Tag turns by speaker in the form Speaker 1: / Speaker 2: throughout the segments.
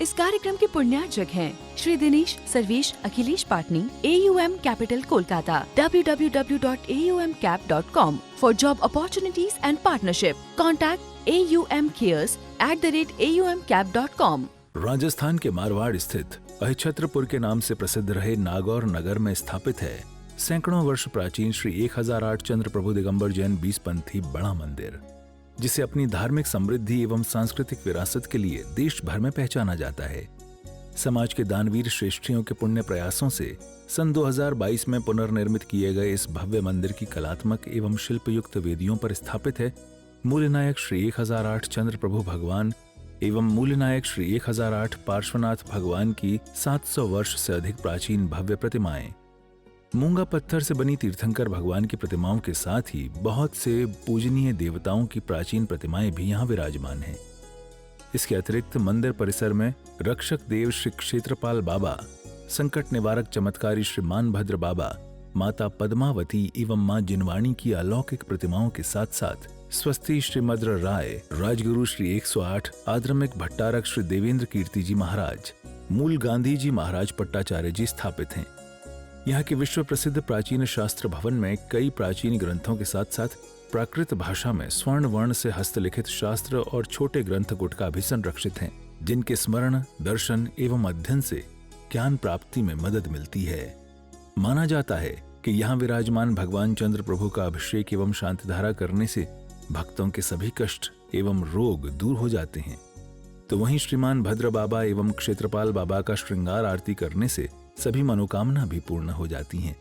Speaker 1: इस कार्यक्रम के पुण्यार्चक हैं Shri Dinesh Sarvesh Akhilesh Patni, AUM capital Kolkata, www.aumcap.com for job opportunities and partnership. Contact aumcares@aumcap.com.
Speaker 2: Rajasthan के मारवाड़ स्थित अहिछत्रपुर के नाम से प्रसिद्ध रहे नागौर नगर में स्थापित है सैकड़ों वर्ष प्राचीन श्री 1008 चंद्र प्रभु दिगंबर जैन 20पंथी बड़ा मंदिर, जिसे अपनी धार्मिक समृद्धि एवं सांस्कृतिक विरासत के लिए देश भर में पहचाना जाता है। समाज के दानवीर श्रेष्ठियों के पुण्य प्रयासों से सन 2022 में पुनर्निर्मित किए गए इस भव्य मंदिर की कलात्मक एवं शिल्पयुक्त वेदियों पर स्थापित है मूलनायक श्री 1008 चंद्र प्रभु भगवान एवं मूलनायक श्री 1008 पार्श्वनाथ भगवान की 700 वर्ष से अधिक प्राचीन भव्य प्रतिमाएं। मूंगा पत्थर से बनी तीर्थंकर भगवान की प्रतिमाओं के साथ ही बहुत से पूजनीय देवताओं की प्राचीन प्रतिमाएं भी यहाँ विराजमान हैं। इसके अतिरिक्त मंदिर परिसर में रक्षक देव श्री क्षेत्रपाल बाबा, संकट निवारक चमत्कारी श्री मानभद्र बाबा, माता पद्मावती एवं मां जिनवाणी की अलौकिक प्रतिमाओं के साथ साथ स्वस्ति श्रीमद्र राय, राजगुरु श्री 108 आद्रमिक भट्टारक श्री देवेंद्र कीर्ति जी महाराज, मूल गांधी जी महाराज पट्टाचार्य जी स्थापित हैं। यहाँ के विश्व प्रसिद्ध प्राचीन शास्त्र भवन में कई प्राचीन ग्रंथों के साथ साथ प्राकृत भाषा में स्वर्ण वर्ण से हस्तलिखित शास्त्र और छोटे ग्रंथ गुटका भी संरक्षित हैं, जिनके स्मरण, दर्शन एवं अध्ययन से ज्ञान प्राप्ति में मदद मिलती है। माना जाता है कि यहाँ विराजमान भगवान चंद्र प्रभु का अभिषेक एवं शांतिधारा करने से भक्तों के सभी कष्ट एवं रोग दूर हो जाते हैं। तो वहीं श्रीमान भद्र बाबा एवं क्षेत्रपाल बाबा का श्रृंगार आरती करने से सभी मनोकामना भी पूर्ण हो जाती हैं।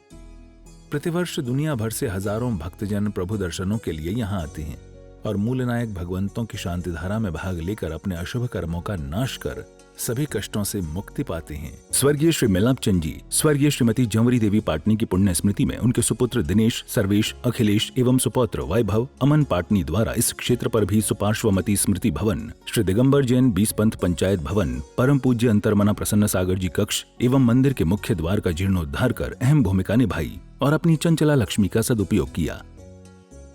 Speaker 2: प्रतिवर्ष दुनिया भर से हजारों भक्तजन प्रभु दर्शनों के लिए यहाँ आते हैं और मूलनायक भगवंतों की शांतिधारा में भाग लेकर अपने अशुभ कर्मों का नाश कर सभी कष्टों से मुक्ति पाते हैं। स्वर्गीय श्री मिलाप चंद जी, स्वर्गीय श्रीमती जंवरी देवी पाटनी की पुण्य स्मृति में उनके सुपुत्र दिनेश, सर्वेश, अखिलेश एवं सुपौत्र वैभव अमन पाटनी द्वारा इस क्षेत्र पर भी सुपार्श्वमती स्मृति भवन, श्री दिगंबर जैन 20 पंथ पंचायत भवन, परम पूज्य अंतर्मना प्रसन्न सागर जी कक्ष एवं मंदिर के मुख्य द्वार का जीर्णोद्धार कर अहम भूमिका निभाई और अपनी चंचला लक्ष्मी का सदुपयोग किया।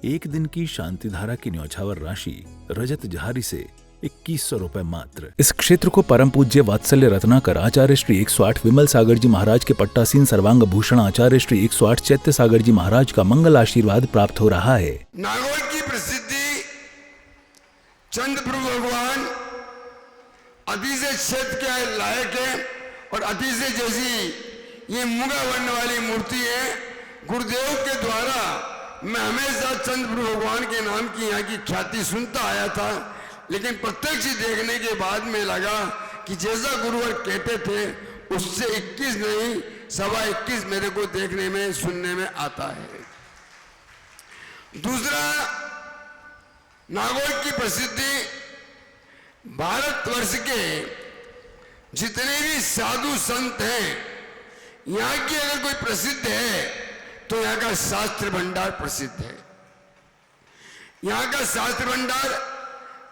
Speaker 2: एक दिन की शांतिधारा की न्यौछावर राशि रजत जहारी से 2100 रुपए मात्र। इस क्षेत्र को परम पूज्य वात्सल्य रत्नाकर आचार्य श्री 108 विमल सागर जी महाराज के पट्टासीन सर्वांग भूषण आचार्य श्री 108 चैत्य सागर जी महाराज का मंगल आशीर्वाद प्राप्त हो रहा है।
Speaker 3: नागौर की प्रसिद्धि चंद्र प्रभु भगवान अति से क्षेत्र के लायक है और अति से जैसी ये मूंगा वर्ण वाली मूर्ति है। गुरुदेव के द्वारा मैं हमेशा चंद्र प्रभु भगवान के नाम की यहाँ की ख्याति सुनता आया था, लेकिन प्रत्यक्ष देखने के बाद में लगा कि जैसा गुरुवर कहते थे उससे 21 नहीं 21.25 मेरे को देखने में सुनने में आता है। दूसरा, नागौर की प्रसिद्धि भारतवर्ष के जितने भी साधु संत हैं, यहाँ की अगर कोई प्रसिद्ध है तो यहाँ का शास्त्र भंडार प्रसिद्ध है। यहाँ का शास्त्र भंडार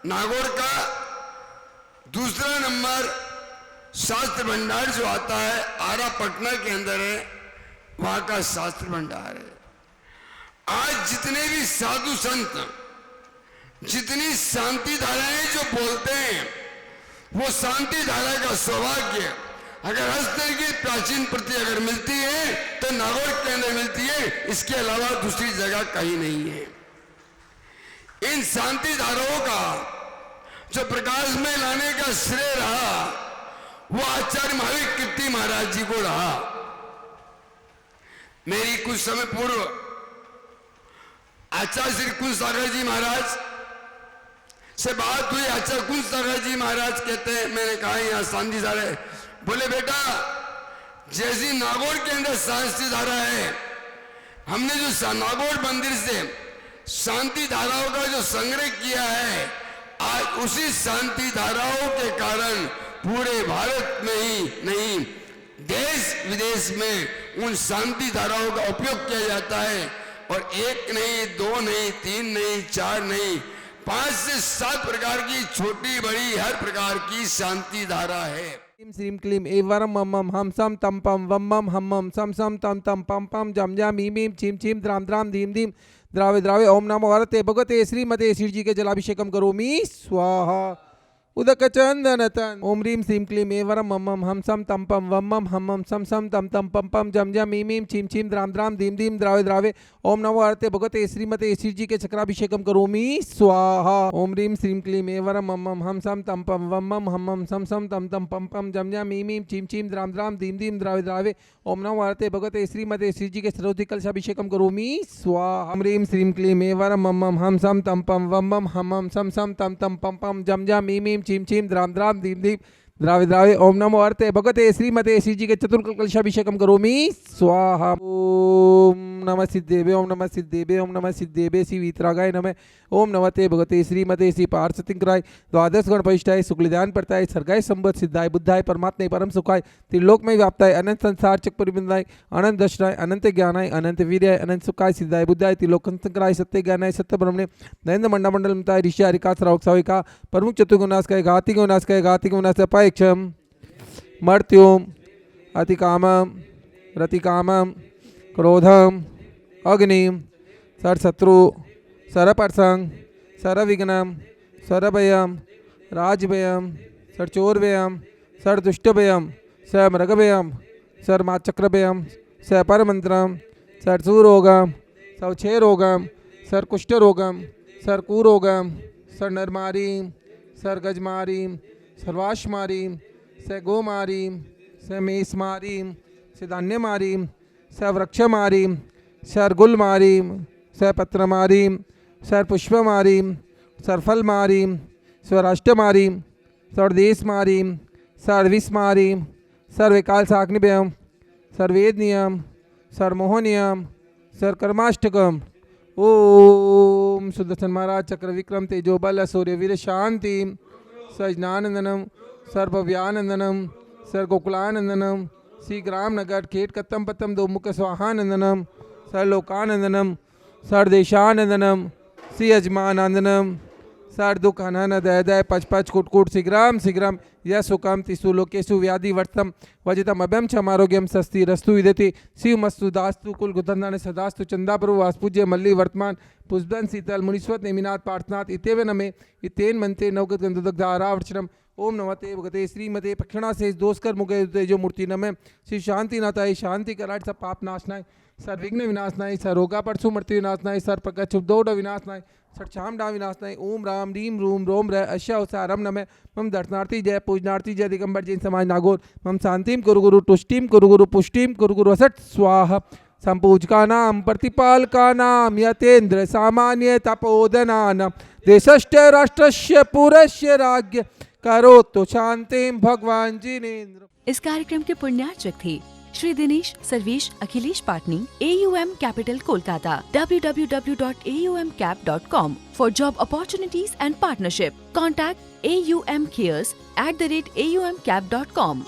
Speaker 3: नागौर का दूसरा नंबर शास्त्र भंडार जो आता है आरा पटना के अंदर है, वहां का शास्त्र भंडार है। आज जितने भी साधु संत जितनी शांति धाराएं जो बोलते हैं, वो शांति धारा का सौभाग्य अगर हस्तर की प्राचीन प्रति अगर मिलती है तो नागौर के अंदर मिलती है, इसके अलावा दूसरी जगह कहीं नहीं है। इन शांति धाराओं का जो प्रकाश में लाने का श्रेय रहा वो आचार्य महावीर कीर्ति महाराज जी को रहा। मेरी कुछ समय पूर्व आचार्य श्री कुंज सागर जी महाराज से बात हुई। आचार्य कुंज सागर जी महाराज कहते हैं, मैंने कहा यहाँ शांति धारा है। बोले बेटा, जैसी नागौर के अंदर शांति धारा है, हमने जो नागौर मंदिर से शांति धाराओं का जो संग्रह किया है, आज उसी शांति धाराओं के कारण पूरे भारत में ही नहीं देश विदेश में उन शांति धाराओं का उपयोग किया जाता है। और एक नहीं, दो नहीं, तीन नहीं, चार नहीं, 5 से 7 प्रकार की छोटी बड़ी हर प्रकार की शांति धारा है।
Speaker 4: क्लीम श्रीम क्लीम एवरम मम मम हम सम तम पम वम मम हम मम सम सम तम तम पम पम जम जम मीम मीम छीम छीम द्राम द्राम धीम धीम द्रावे द्रावे ओम नमो हरते भगवते श्रीमते शिव जी के जलाभिषेकम करोमि स्वाहा। उदक चंदन तन। ओम ह्रीं श्रीं क्लीं एवरम मम मम हम सम तम पम वम मम हम मम सम सम तम तम पम पम जम जम मीं मीं छीं छीं द्राम द्राम धीम धीम द्रावे द्रावे। ओम नमो हरते भगवते श्रीमते श्री जी के चक्राभिषेकम करोमि स्वाहा। ओम ह्रीं श्रीं क्लीं एवरम मम मम हम सम तम पम वम मम हम मम सम सम तम तम पम पम जम जम मीं मीं छीं छीं द्राम द्राम धीम धीम द्रावे द्रावे। ओम नमो हरते भगवते श्रीमते श्री जी के सरोधि कलशाभिषेकम करोमि स्वाहा। ओम ह्रीं श्रीं क्लीं एवरम मम मम हम सम तम पम वम मम हम मम सम सम तम तम पम पम जम जम मीं मीं छीं छीं द्राम द्राम धीम धीम द्रावे द्रावे। ओम नमो हरते भगवते श्रीमते श्री जी के चतुर्कल कलशाभिषेकम करोमि स्वाहा। ओम नमः सिद्धेभ्य ओम नमः सिद्धेभ्य ओम नमः सिद्धेभ्य श्री वीतरागाय नमः। ओम नमते भगवते श्रीमते श्री पार्षतिंकराय द्वादश गणपतिष्ठाय शुक्लध्यान परताय सर्गाय संबत सिद्धाय बुद्धाय परमात्मे परम सुखाय त्रिलोक में व्याप्ताय अनंत संसार चक परिबंधाय अनंत दर्शनाय अनंत ज्ञानाय अनंत वीर्याय अनंत सुखाय सिद्धाय बुद्धाय त्रिलोक संकराय सत्य ज्ञानाय सत्य ब्रह्मणे नरेंद्र मंडल मताय ऋषि हरिका श्रावक साविका प्रमुख चतुर्गुणास्काय घातिक विनाशकाय घातिक विनाशाय पायक्षम मर्त्युम अतिकामम रतिकामम क्रोधम अग्निम सरशत्रु सरप्रसंग सरविघ्नम सरभयम राजभयम सरचोरभयम सरदुष्टभयम समृगभयम सरमाचक्रभयम सरपरमंत्रम सरसूरोगम सवक्षयरोगम सरकुष्ठरोगम सरकुरोगम सरनरमारीम सरगजमारीम सर्वाश्मारीम सगोमारीम समेषमारीम सधान्यमारीम सवृक्षमारीम सरगुलमारीम सपत्रमारीम सरपुष्पमारीम सरफलमारीम स्वराष्ट्रमारीम सर्वदेशमारीम सर्विस्मारीम सर्विकालसाग्निभयम सर्वेदनियम सरमोहनियम सरकर्माष्टकम। ओम सुदर्शन महाराज चक्र विक्रम तेजोबल सूर्यवीर शांति सजनानंदनम सर्वव्यानंदनम सरगोकुलानंदनम श्रीग्रामनगर खेट कत्तम पत्तम दो मुख स्वाहानंदनम सरलोकानंदनम सरदेशानंदनम श्री यजमानंदनम सर दुखानन दय दय पच पच कुटकुट शीघ्रम शीघ्रम यह सुखम तिसु लोकेशु व्याधि वर्तम वजितम अभ्यम क्षमारोग्यम सस्ति रस्तु विदति शिव मस्तु दास्तु कुल गुदंदन सदास्तु चंदाप्रभु वास्पूज्य मल्ली वर्तमान पुष्पन शीतल मुनीश्वत नेमिनाथ पार्थनाथ इतेव नमे इतेन मनते नवगत गंधुदग्धारावर्चनम। ओम नमते भगवते श्रीमते पक्षणा से दोषकर मुगे तेजो मूर्ति नमे श्री शांतिनाथाय शांति कराट सब पाप नाशनाय सर विघ्न विनाशनाय सर रोगा परसु मृत्यु विनाशनाय सर प्रकट शुभदौड़ विनाशनाय सर छामडा विनाशनाय। ओम राम रीम रूम रोम र अश्यावसारम नमे मम दर्शनार्थी जय पूजनार्थी जय दिगंबर जैन समाज नागौर मम शांतिम कुरु गुरु तुष्टिम कुरु गुरु पुष्टिम कुरु गुरु असट स्वाहा। संपूजका नाम प्रतिपालका नाम यतेन्द्र सामान्य तपोदनानाम देशश्च राष्ट्रस्य पुरस्य राज्ञ करोतु शांतिम भगवान जिनेन्द्र।
Speaker 1: इस कार्यक्रम के पुण्यार्चक थे Shri Dinesh Sarvesh Akhilesh Patni AUM Capital Kolkata www.aumcap.com for job opportunities and partnership. Contact AUM Cares @aumcap.com.